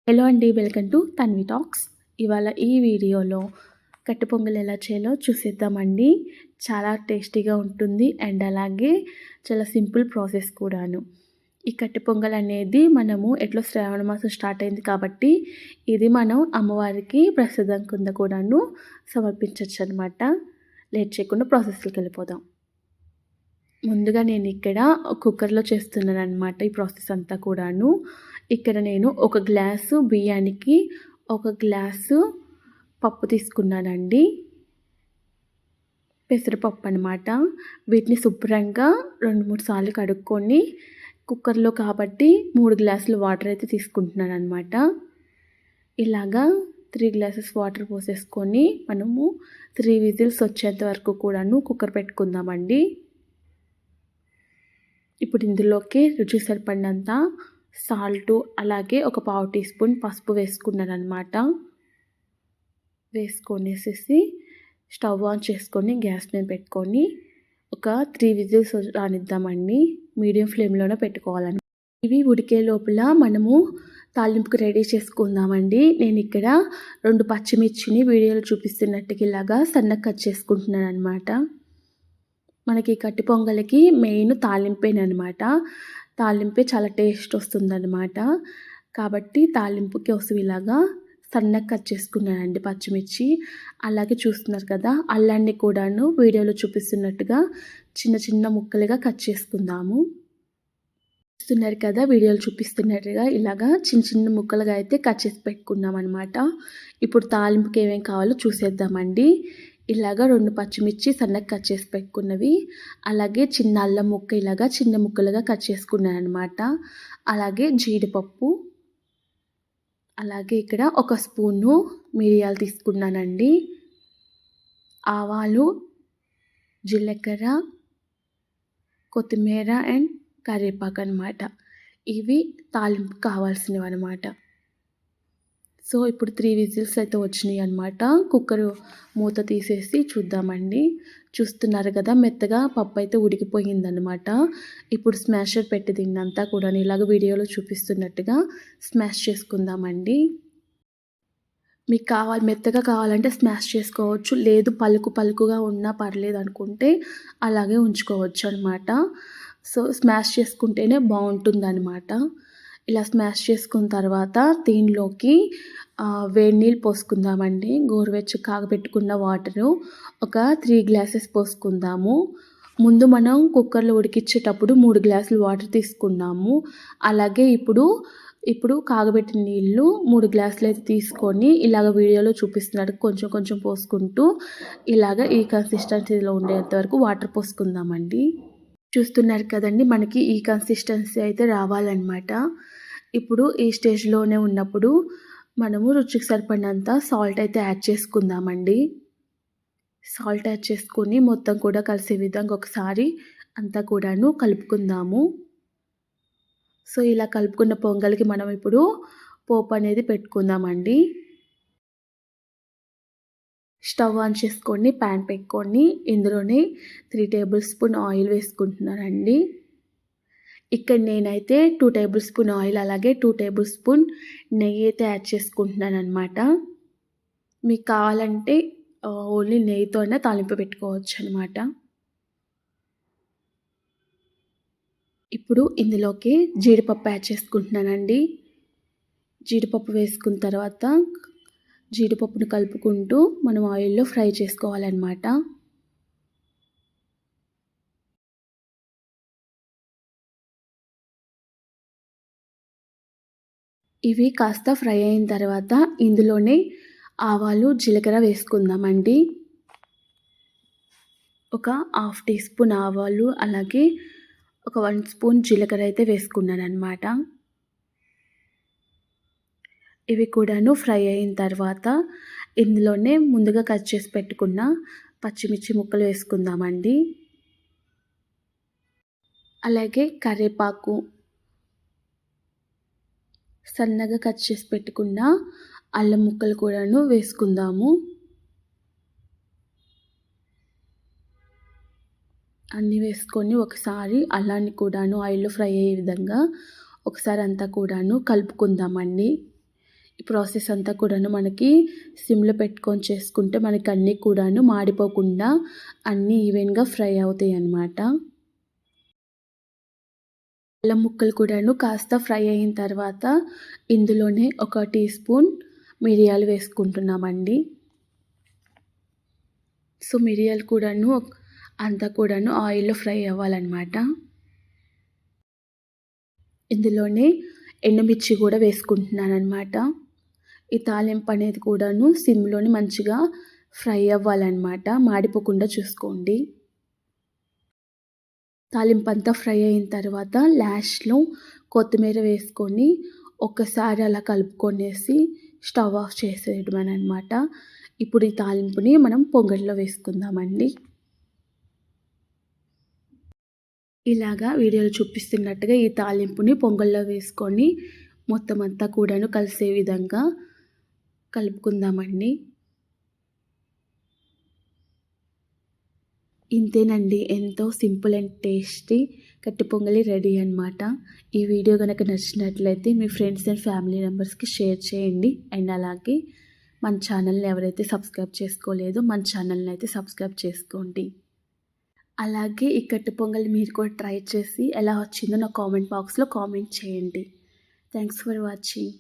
Hello అండి, welcome to Tanvi talks. ఇవాళ ఈ వీడియోలో కట్టె పొంగల్ ఎలా చేయాలో చూసేద్దామండి. చాలా టేస్టీగా ఉంటుంది అండ్ అలాగే చాలా సింపుల్ ప్రాసెస్ కూడాను. ఈ కట్టె పొంగల్ అనేది మనము ఎట్లా శ్రావణ మాసం స్టార్ట్ అయింది కాబట్టి ఇది మనం అమ్మవారికి ప్రసాదం కింద కూడాను సమర్పించవచ్చు అనమాట. లేట్ చేయకుండా ప్రాసెస్కి వెళ్ళిపోదాం. ముందుగా నేను ఇక్కడ కుక్కర్లో చేస్తున్నాను అనమాట ఈ ప్రాసెస్ అంతా కూడాను. ఇక్కడ నేను ఒక గ్లాసు బియ్యానికి ఒక గ్లాసు పప్పు తీసుకున్నానండి, పెసరపప్పు అనమాట. వీటిని శుభ్రంగా 2-3 సార్లు కడుక్కొని కుక్కర్లో కాబట్టి 3 గ్లాసులు వాటర్ అయితే తీసుకుంటున్నాను అనమాట. ఇలాగా 3 గ్లాసెస్ వాటర్ పోసేసుకొని మనము 3 విజిల్స్ వచ్చేంత వరకు కూడాను కుక్కర్ పెట్టుకుందామండి. ఇప్పుడు ఇందులోకి రుచి సరిపడినంత సాల్టు అలాగే ఒక 1/2 టీ స్పూన్ పసుపు వేసుకున్నాను అనమాట. వేసుకొనేసేసి స్టవ్ ఆన్ చేసుకొని గ్యాస్ మీద పెట్టుకొని ఒక 3 విజిల్స్ రానిద్దామండి. మీడియం ఫ్లేమ్లోనే పెట్టుకోవాలని. ఇవి ఉడికే లోపల మనము తాలింపుకి రెడీ చేసుకుందామండి. నేను ఇక్కడ 2 పచ్చిమిర్చిని వీడియోలో చూపిస్తున్నట్టుగా ఇలాగా సన్నగా కట్ చేసుకుంటున్నాను అనమాట. మనకి కట్టె పొంగలికి మెయిన్ తాలింపేనమాట. తాలింపే చాలా టేస్ట్ వస్తుందన్నమాట. కాబట్టి తాలింపుకి కోసం ఇలాగా సన్నగా కట్ చేసుకున్నానండి పచ్చిమిర్చి. అలాగే చూస్తున్నారు కదా, అల్లాన్ని కూడాను వీడియోలో చూపిస్తున్నట్టుగా చిన్న చిన్న ముక్కలుగా కట్ చేసుకుందాము. చూస్తున్నారు కదా, వీడియోలో చూపిస్తున్నట్టుగా ఇలాగా చిన్న చిన్న ముక్కలుగా అయితే కట్ చేసి పెట్టుకున్నాం అనమాట. ఇప్పుడు తాలింపుకి ఏమేమి కావాలో చూసేద్దామండి. ఇలాగా 2 పచ్చిమిర్చి సన్నగా కట్ చేసి పెట్టుకున్నవి, అలాగే చిన్న అల్లం ముక్క ఇలాగా చిన్న ముక్కలుగా కట్ చేసుకున్నాను అనమాట. అలాగే జీడిపప్పు, అలాగే ఇక్కడ 1 స్పూను మిరియాలు తీసుకున్నానండి. ఆవాలు, జీలకర్ర, కొత్తిమీర అండ్ కరివేపాకు అనమాట. ఇవి తాలింపు కావాల్సినవి అనమాట. సో ఇప్పుడు 3 విజిల్స్ అయితే వచ్చినాయి అనమాట. కుక్కర్ మూత తీసేసి చూద్దామండి. చూస్తున్నారు కదా, మెత్తగా పప్పు అయితే ఉడికిపోయిందనమాట. ఇప్పుడు స్మాషర్ పెట్టి దీన్నంతా కూడా ఇలాగ వీడియోలో చూపిస్తున్నట్టుగా స్మాష్ చేసుకుందామండి. మీకు మెత్తగా కావాలంటే స్మాష్ చేసుకోవచ్చు, లేదు పలుకుగా ఉన్నా పర్లేదు అనుకుంటే అలాగే ఉంచుకోవచ్చు అనమాట. సో స్మాష్ చేసుకుంటేనే బాగుంటుందన్నమాట. ఇలా స్మాష్ చేసుకున్న తర్వాత దీనిలోకి వేడి నీళ్ళు పోసుకుందామండి. గోరువెచ్చగా కాగబెట్టుకున్న వాటరు ఒక 3 గ్లాసెస్ పోసుకుందాము. ముందు మనం కుక్కర్లో ఉడికించేటప్పుడు 3 గ్లాసులు వాటర్ తీసుకున్నాము. అలాగే ఇప్పుడు కాగబెట్టిన నీళ్ళు 3 గ్లాసులు అయితే తీసుకొని ఇలాగ వీడియోలో చూపిస్తున్నట్టు కొంచెం కొంచెం పోసుకుంటూ ఇలాగ ఈ కన్సిస్టెన్సీలో ఉండేంత వరకు వాటర్ పోసుకుందామండి. చూస్తున్నారు కదండి, మనకి ఈ కన్సిస్టెన్సీ అయితే రావాలన్నమాట. ఇప్పుడు ఈ స్టేజ్లోనే ఉన్నప్పుడు మనము రుచికి సరిపడినంత సాల్ట్ అయితే యాడ్ చేసుకుందామండి. సాల్ట్ యాడ్ చేసుకొని మొత్తం కూడా కలిసే విధంగా ఒకసారి అంతా కూడాను కలుపుకుందాము. సో ఇలా కలుపుకున్న పొంగల్కి మనం ఇప్పుడు పోపు అనేది పెట్టుకుందామండి. స్టవ్ ఆన్ చేసుకొని ప్యాన్ పెట్టుకొని ఇందులోనే 3 టేబుల్ స్పూన్ ఆయిల్ వేసుకుంటున్నానండి. ఇక్కడ నేనైతే 2 టేబుల్ స్పూన్ ఆయిల్ అలాగే 2 టేబుల్ స్పూన్ నెయ్యి అయితే యాడ్ చేసుకుంటున్నాను అనమాట. మీకు కావాలంటే ఓన్లీ నెయ్యితోనే తాలింపు పెట్టుకోవచ్చు అనమాట. ఇప్పుడు ఇందులోకి జీడిపప్పు యాడ్ చేసుకుంటున్నానండి. జీడిపప్పు వేసుకున్న తర్వాత జీడిపప్పును కలుపుకుంటూ మనం ఆయిల్లో ఫ్రై చేసుకోవాలన్నమాట. ఇవి కాస్త ఫ్రై అయిన తర్వాత ఇందులోనే ఆవాలు, జీలకర్ర వేసుకుందామండి. ఒక 1/2 టీ స్పూన్ ఆవాలు అలాగే ఒక 1 స్పూన్ జీలకర్ర అయితే వేసుకున్నానమాట. ఇవి కూడాను ఫ్రై అయిన తర్వాత ఇందులోనే ముందుగా కట్ చేసి పెట్టుకున్న పచ్చిమిర్చి ముక్కలు వేసుకుందామండి. అలాగే కరివేపాకు, సన్నగా కట్ చేసి పెట్టుకున్న అల్లం ముక్కలు కూడాను వేసుకుందాము. అన్నీ వేసుకొని ఒకసారి అల్లాన్ని కూడాను ఆయిల్లో ఫ్రై అయ్యే విధంగా ఒకసారి అంతా కూడాను కలుపుకుందామండి. ఈ ప్రాసెస్ అంతా కూడాను మనకి సిమ్లో పెట్టుకొని చేసుకుంటే మనకి అన్నీ కూడాను మాడిపోకుండా అన్నీ ఈవెన్గా ఫ్రై అవుతాయి అన్నమాట. అల్లం ముక్కలు కూడాను కాస్త ఫ్రై అయిన తర్వాత ఇందులోనే ఒక టీ స్పూన్ మిరియాలు వేసుకుంటున్నామండి. సో మిరియాలు కూడాను అంతా కూడాను ఆయిల్‌లో ఫ్రై అవ్వాలన్నమాట. ఇందులోనే ఎండుమిర్చి కూడా వేసుకుంటున్నానన్నమాట. ఈ తాలింపు అనేది కూడాను సిమ్‌లోనే మంచిగా ఫ్రై అవ్వాలన్నమాట. మాడిపోకుండా చూసుకోండి. తాలింపు అంతా ఫ్రై అయిన తర్వాత లాస్ట్‌లో కొత్తిమీర వేసుకొని ఒక్కసారి అలా కలుపుకొనేసి స్టవ్ ఆఫ్ చేసేయడమేనమాట. ఇప్పుడు ఈ తాలింపుని మనం పొంగల్లో వేసుకుందామండి. ఇలాగా వీడియోలో చూపిస్తున్నట్టుగా ఈ తాలింపుని పొంగల్లో వేసుకొని మొత్తం అంతా కూడాను కలిసే విధంగా కలుపుకుందామండి. ఇంతేనండి, ఎంతో సింపుల్ అండ్ టేస్టీ కట్టె పొంగలి రెడీ అనమాట. ఈ వీడియో కనుక నచ్చినట్లయితే మీ ఫ్రెండ్స్ అండ్ ఫ్యామిలీ మెంబర్స్కి షేర్ చేయండి. అండ్ అలాగే మన ఛానల్ని ఎవరైతే సబ్స్క్రైబ్ చేసుకోలేదో మన ఛానల్ని అయితే సబ్స్క్రైబ్ చేసుకోండి. అలాగే ఈ కట్టె పొంగలి మీరు కూడా ట్రై చేసి ఎలా వచ్చిందో నా కామెంట్ బాక్స్లో కామెంట్ చేయండి. Thanks for watching.